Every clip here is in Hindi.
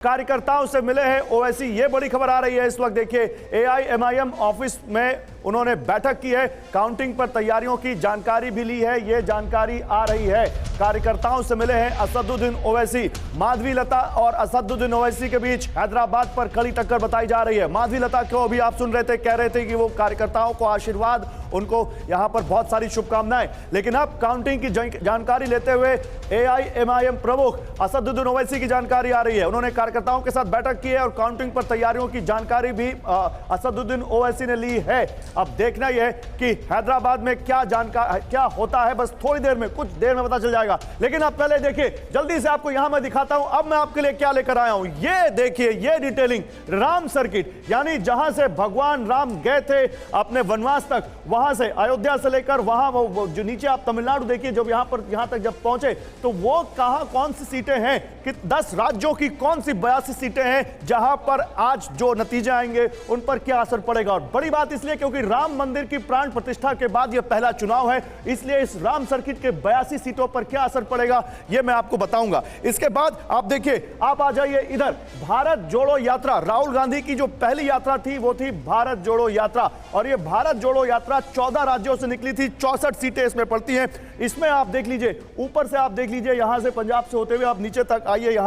कार्यकर्ताओं से मिले हैं ओवैसी, ये बड़ी खबर आ रही है इस वक्त। देखिए एआईएमआईएम ऑफिस में उन्होंने बैठक की है, काउंटिंग पर तैयारियों की जानकारी भी ली है, ये जानकारी आ रही है। कार्यकर्ताओं से मिले हैं असदुद्दीन ओवैसी। माधवी लता और असदुद्दीन ओवैसी के बीच हैदराबाद पर कड़ी टक्कर बताई जा रही है। माधवी लता को अभी आप सुन रहे थे, कह रहे थे कि वो कार्यकर्ताओं को आशीर्वाद, उनको यहां पर बहुत सारी शुभकामनाएं, लेकिन अब काउंटिंग की जानकारी लेते हुए एआईएमआईएम प्रमुख असदुद्दीन ओवैसी की जानकारी आ रही है। उन्होंने कार्यकर्ताओं के साथ बैठक की है और काउंटिंग पर तैयारियों की जानकारी भी असदुद्दीन ओवैसी ने ली है। अब देखना यह है कि हैदराबाद में क्या होता है, बस थोड़ी देर में, कुछ देर में पता चल जाएगा। लेकिन अब पहले देखिए, जल्दी से आपको यहां मैं दिखाता हूं अब मैं आपके लिए क्या लेकर आया हूं। ये देखिए, ये डिटेलिंग राम सर्किट, यानी जहां से भगवान राम गए थे अपने वनवास तक, वहां से अयोध्या से लेकर वहां वो जो नीचे आप तमिलनाडु देखिए, जब यहां तक जब पहुंचे तो वो कहां कौन सी सीटें हैं कि 10 राज्यों की कौन सी 82 सीटें हैं जहां पर आज जो नतीजे आएंगे उन पर क्या असर पड़ेगा। और बड़ी बात इसलिए क्योंकि राम मंदिर की प्राण प्रतिष्ठा के बाद यह पहला चुनाव है, इसलिए इस राम सर्किट के 82 सीटों पर क्या असर पड़ेगा यह मैं आपको बताऊंगा। इसके बाद आप देखिए, आप आ जाइए इधर, भारत जोड़ो यात्रा। राहुल गांधी की जो पहली यात्रा थी वो थी भारत जोड़ो यात्रा, और यह भारत जोड़ो यात्रा 14 राज्यों से निकली थी, 64 सीटें इसमें पड़ती हैं। इसमें आप देख लीजिए, ऊपर से आप देख लीजिए, यहां से पंजाब से होते हुए आप नीचे तक आइए,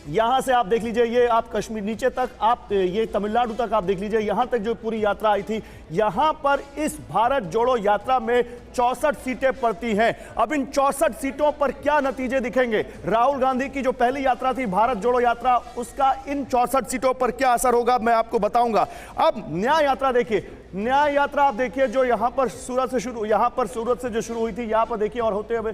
यहां से आप देख लीजिए, ये आप कश्मीर नीचे तक, आप ये तमिलनाडु तक आप देख लीजिए, यहां तक जो पूरी यात्रा आई थी। यहां पर इस भारत जोड़ो यात्रा में 64 सीटें पड़ती हैं। अब इन 64 सीटों पर क्या नतीजे दिखेंगे, राहुल गांधी की जो पहली यात्रा थी भारत जोड़ो यात्रा, उसका इन 64 सीटों पर क्या असर होगा मैं आपको बताऊंगा। अब न्याय यात्रा देखिए, न्याय यात्रा आप देखिए, जो यहां पर सूरत से जो शुरू हुई थी, यहां पर देखिए, और होते हुए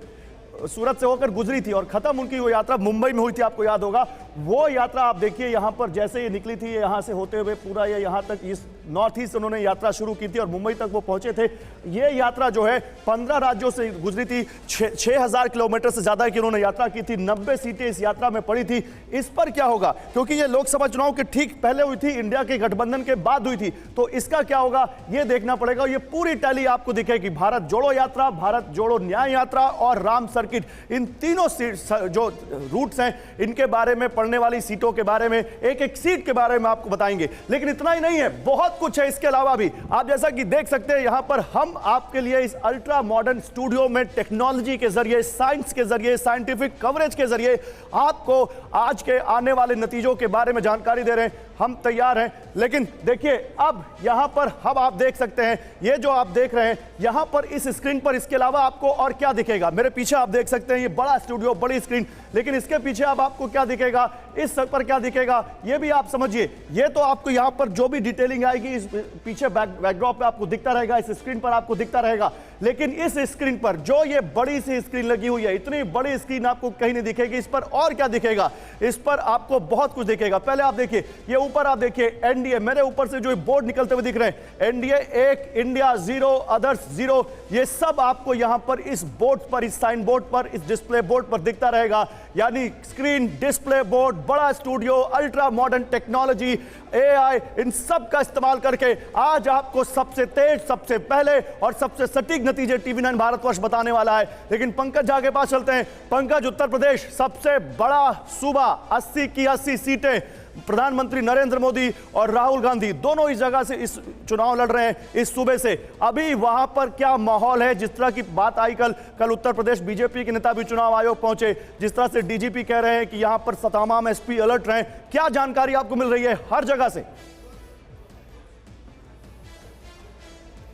सूरत से होकर गुजरी थी और खत्म उनकी वो यात्रा मुंबई में हुई थी, आपको याद होगा। वो यात्रा आप देखिए, यहां पर जैसे ये निकली थी, यहां से होते हुए पूरा ये यहां तक इस नॉर्थ ईस्ट उन्होंने यात्रा शुरू की थी और मुंबई तक वो पहुंचे थे। ये यात्रा जो है 15 राज्यों से गुजरी थी, 6000 किलोमीटर से ज्यादा की उन्होंने यात्रा की थी, 90 सीटें इस यात्रा में पड़ी थी। इस पर क्या होगा, क्योंकि ये लोकसभा चुनाव के ठीक पहले हुई थी, इंडिया के गठबंधन के बाद हुई थी, तो इसका क्या होगा ये देखना पड़ेगा। ये पूरी टैली आपको दिखेगी, भारत जोड़ो यात्रा, भारत जोड़ो न्याय यात्रा और राम सर्किट, इन तीनों सीट जो रूट्स हैं, इनके बारे में, पड़ने वाली सीटों के बारे में, एक एक सीट के बारे में आपको बताएंगे। लेकिन इतना ही नहीं है, बहुत कुछ है इसके अलावा भी। आप जैसा कि देख सकते हैं, यहां पर हम आपके लिए इस अल्ट्रा मॉडर्न स्टूडियो में टेक्नोलॉजी के जरिए, साइंस के जरिए, साइंटिफिक कवरेज के जरिए आपको आज के आने वाले नतीजों के बारे में जानकारी दे रहे हैं। हम तैयार हैं, लेकिन देखिए अब यहां पर आप देख सकते हैं, ये जो आप देख रहे हैं यहां पर इस स्क्रीन पर, इसके अलावा आपको और क्या दिखेगा। मेरे पीछे आप देख सकते हैं ये बड़ा स्टूडियो, बड़ी स्क्रीन, लेकिन इसके पीछे अब आपको क्या दिखेगा, इस पर क्या दिखेगा ये भी आप समझिए। ये तो आपको यहां पर जो भी डिटेलिंग आएगी इस पीछे बैकड्रॉप पे आपको दिखता रहेगा, इस स्क्रीन पर आपको दिखता रहेगा। लेकिन इस स्क्रीन पर जो ये बड़ी सी स्क्रीन लगी हुई है, इतनी बड़ी स्क्रीन आपको कहीं नहीं दिखेगी। इस पर और क्या दिखेगा, इस पर आपको बहुत कुछ दिखेगा। पहले आप देखिए, ये ऊपर आप देखिए एनडीए, मेरे ऊपर से जो बोर्ड निकलते हुए दिख रहे हैं, एनडीए 1, इंडिया 0, अदर्स 0, ये सब आपको यहां पर इस बोर्ड पर, इस साइन बोर्ड पर, इस डिस्प्ले बोर्ड पर दिखता रहेगा। यानी स्क्रीन, डिस्प्ले बोर्ड, बड़ा studio, ultra modern technology, AI, इन सब का इस्तेमाल करके आज आपको सबसे तेज, सबसे पहले और सबसे सटीक नतीजे टीवी9 भारतवर्ष बताने वाला है। लेकिन पंकज झा के पास चलते हैं। पंकज, उत्तर प्रदेश सबसे बड़ा सूबा, 80 की 80 सीटें, प्रधानमंत्री नरेंद्र मोदी और राहुल गांधी दोनों इस जगह से इस चुनाव लड़ रहे हैं, इस सूबे से। अभी वहां पर क्या माहौल है, जिस तरह की बात आई कल उत्तर प्रदेश बीजेपी के नेता भी चुनाव आयोग पहुंचे, जिस तरह से डीजीपी कह रहे हैं कि यहां पर तमाम एसपी अलर्ट रहे, क्या जानकारी आपको मिल रही है हर जगह से?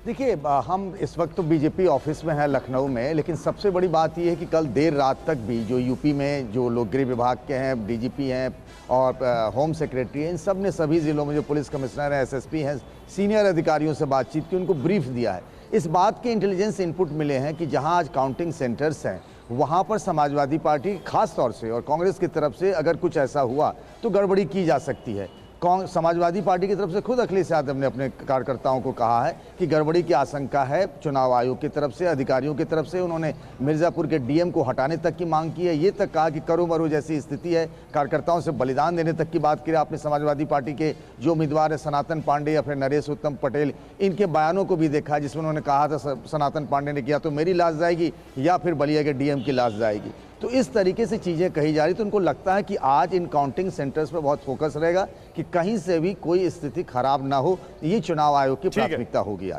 देखिए, हम इस वक्त तो बीजेपी ऑफिस में हैं लखनऊ में, लेकिन सबसे बड़ी बात यह है कि कल देर रात तक भी जो यूपी में जो लोग गृह विभाग के हैं, डीजीपी हैं और होम सेक्रेटरी हैं, इन सब ने सभी ज़िलों में जो पुलिस कमिश्नर हैं, एसएसपी हैं, सीनियर अधिकारियों से बातचीत की, उनको ब्रीफ दिया है। इस बात के इंटेलिजेंस इनपुट मिले हैं कि जहां आज काउंटिंग सेंटर्स हैं, वहां पर समाजवादी पार्टी खास तौर से और कांग्रेस की तरफ से अगर कुछ ऐसा हुआ तो गड़बड़ी की जा सकती है। समाजवादी पार्टी की तरफ से खुद अखिलेश यादव ने अपने कार्यकर्ताओं को कहा है कि गड़बड़ी की आशंका है। चुनाव आयोग की तरफ से, अधिकारियों की तरफ से उन्होंने मिर्ज़ापुर के डीएम को हटाने तक की मांग की है। ये तक कहा कि करो मरो जैसी स्थिति है, कार्यकर्ताओं से बलिदान देने तक की बात करें। आपने समाजवादी पार्टी के जो उम्मीदवार है सनातन पांडे या फिर नरेश उत्तम पटेल, इनके बयानों को भी देखा जिसमें उन्होंने कहा था सनातन पांडे ने किया तो मेरी लाश जाएगी या फिर बलिया के डीएम की लाश जाएगी। तो इस तरीके से चीज़ें कही जा रही, तो उनको लगता है कि आज इन काउंटिंग सेंटर्स पर बहुत फोकस रहेगा कि कहीं से भी कोई स्थिति खराब ना हो। ये चुनाव आयोग की प्राथमिकता होगी आज।